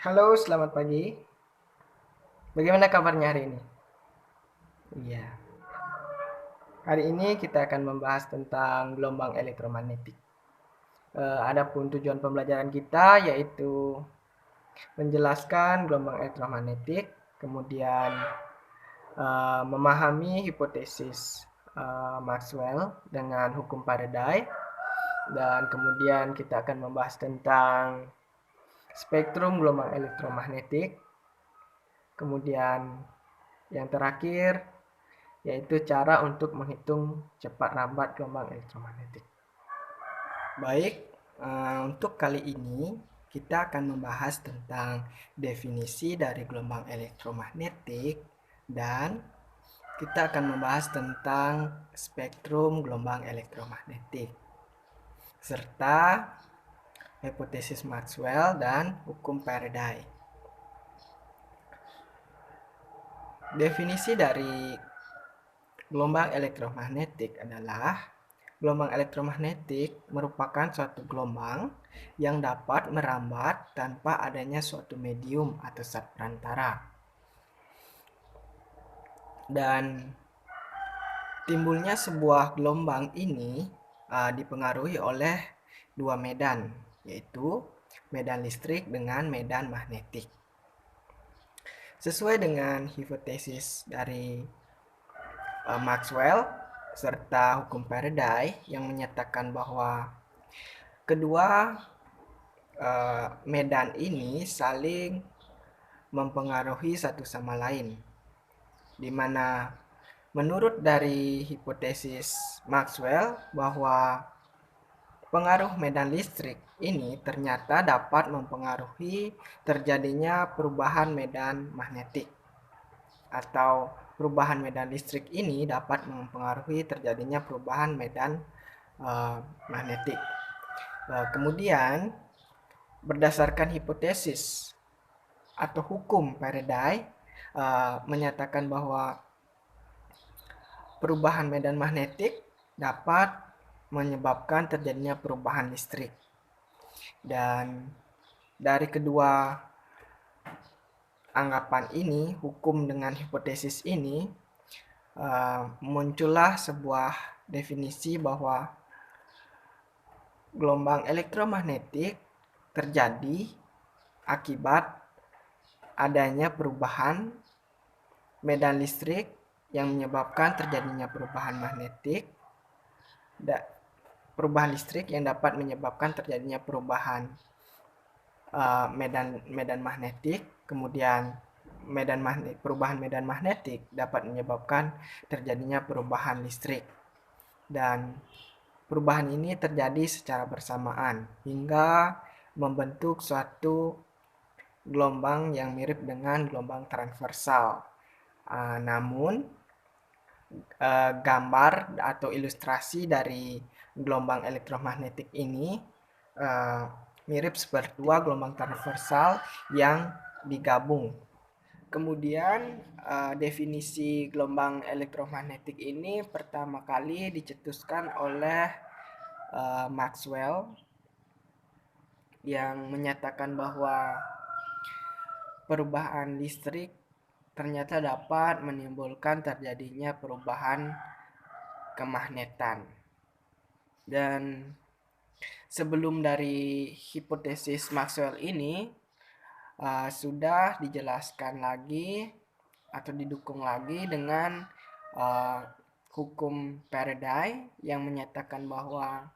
Halo, selamat pagi. Bagaimana kabarnya hari ini? Iya, hari ini kita akan membahas tentang gelombang elektromagnetik. Adapun tujuan pembelajaran kita yaitu menjelaskan gelombang elektromagnetik, kemudian memahami hipotesis Maxwell dengan hukum Faraday, dan kemudian kita akan membahas tentang spektrum gelombang elektromagnetik, kemudian yang terakhir yaitu cara untuk menghitung cepat lambat gelombang elektromagnetik. Baik, untuk kali ini kita akan membahas tentang definisi dari gelombang elektromagnetik dan kita akan membahas tentang spektrum gelombang elektromagnetik serta hipotesis Maxwell dan hukum Faraday. Definisi dari gelombang elektromagnetik adalah gelombang elektromagnetik merupakan suatu gelombang yang dapat merambat tanpa adanya suatu medium atau zat perantara. Dan timbulnya sebuah gelombang ini dipengaruhi oleh dua medan, yaitu medan listrik dengan medan magnetik. Sesuai dengan hipotesis dari Maxwell serta hukum Faraday yang menyatakan bahwa kedua medan ini saling mempengaruhi satu sama lain, di mana menurut dari hipotesis Maxwell bahwa pengaruh medan listrik ini ternyata dapat mempengaruhi terjadinya perubahan medan magnetik, atau perubahan medan listrik ini dapat mempengaruhi terjadinya perubahan medan magnetik. Kemudian berdasarkan hipotesis atau hukum Faraday menyatakan bahwa perubahan medan magnetik dapat menyebabkan terjadinya perubahan listrik. Dan dari kedua anggapan ini, hukum dengan hipotesis ini, muncullah sebuah definisi bahwa gelombang elektromagnetik terjadi akibat adanya perubahan medan listrik yang menyebabkan terjadinya perubahan magnetik, perubahan listrik yang dapat menyebabkan terjadinya perubahan medan magnetik, kemudian perubahan medan magnetik dapat menyebabkan terjadinya perubahan listrik, dan perubahan ini terjadi secara bersamaan hingga membentuk suatu gelombang yang mirip dengan gelombang transversal. Namun gambar atau ilustrasi dari gelombang elektromagnetik ini mirip seperti dua gelombang transversal yang digabung. Kemudian definisi gelombang elektromagnetik ini pertama kali dicetuskan oleh Maxwell, yang menyatakan bahwa perubahan listrik ternyata dapat menimbulkan terjadinya perubahan kemagnetan. Dan sebelum dari hipotesis Maxwell ini sudah dijelaskan lagi atau didukung lagi dengan hukum Faraday yang menyatakan bahwa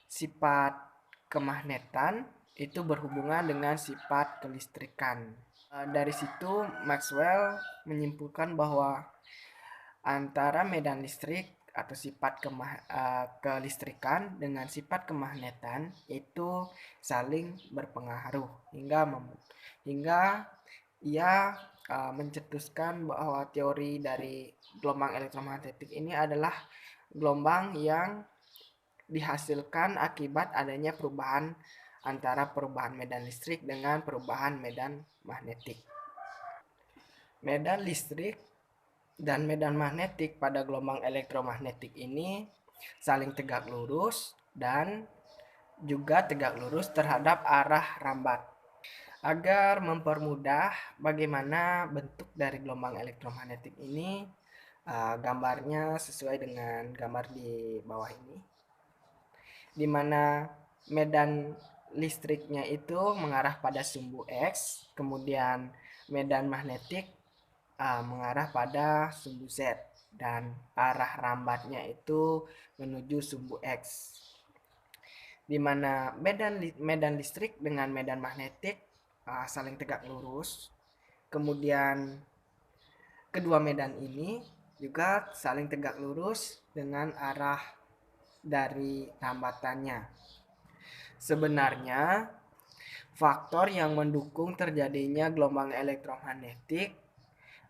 sifat kemagnetan itu berhubungan dengan sifat kelistrikan. Dari situ Maxwell menyimpulkan bahwa antara medan listrik atau sifat kelistrikan dengan sifat kemagnetan itu saling berpengaruh hingga ia mencetuskan bahwa teori dari gelombang elektromagnetik ini adalah gelombang yang dihasilkan akibat adanya perubahan antara perubahan medan listrik dengan perubahan medan magnetik. Medan listrik dan medan magnetik pada gelombang elektromagnetik ini saling tegak lurus dan juga tegak lurus terhadap arah rambat. Agar mempermudah bagaimana bentuk dari gelombang elektromagnetik ini, gambarnya sesuai dengan gambar di bawah ini, di mana medan listriknya itu mengarah pada sumbu X, kemudian medan magnetik mengarah pada sumbu Z, dan arah rambatnya itu menuju sumbu X, di mana medan listrik dengan medan magnetik saling tegak lurus. Kemudian kedua medan ini juga saling tegak lurus dengan arah dari hambatannya. Sebenarnya faktor yang mendukung terjadinya gelombang elektromagnetik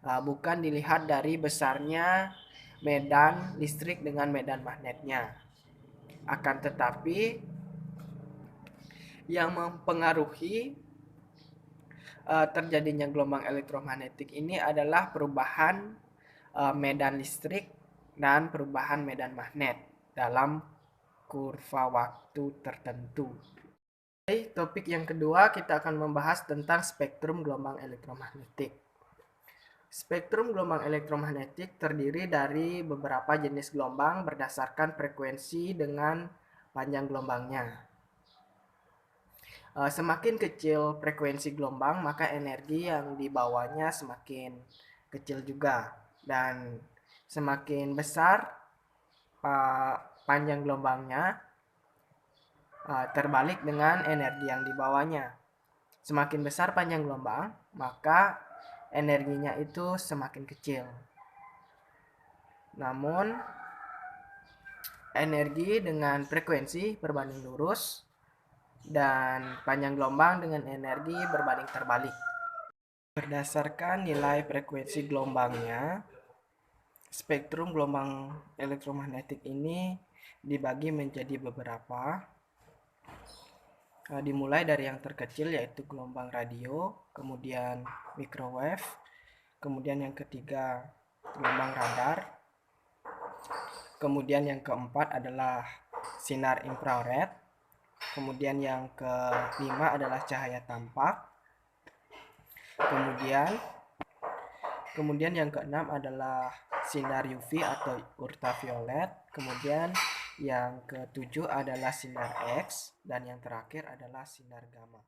bukan dilihat dari besarnya medan listrik dengan medan magnetnya. Akan tetapi yang mempengaruhi terjadinya gelombang elektromagnetik ini adalah perubahan medan listrik dan perubahan medan magnet dalam kurva waktu tertentu. Oke, topik yang kedua kita akan membahas tentang spektrum gelombang elektromagnetik. Spektrum gelombang elektromagnetik terdiri dari beberapa jenis gelombang berdasarkan frekuensi dengan panjang gelombangnya. Semakin kecil frekuensi gelombang, maka energi yang dibawanya semakin kecil juga. Dan semakin besar panjang gelombangnya, terbalik dengan energi yang dibawanya. Semakin besar panjang gelombang, maka energinya itu semakin kecil. Namun, energi dengan frekuensi berbanding lurus dan panjang gelombang dengan energi berbanding terbalik. Berdasarkan nilai frekuensi gelombangnya, spektrum gelombang elektromagnetik ini dibagi menjadi beberapa. Dimulai dari yang terkecil yaitu gelombang radio, kemudian microwave, kemudian yang ketiga gelombang radar, kemudian yang keempat adalah sinar infrared, kemudian yang kelima adalah cahaya tampak, kemudian yang keenam adalah sinar UV atau ultraviolet, kemudian yang ketujuh adalah sinar X, dan yang terakhir adalah sinar gamma.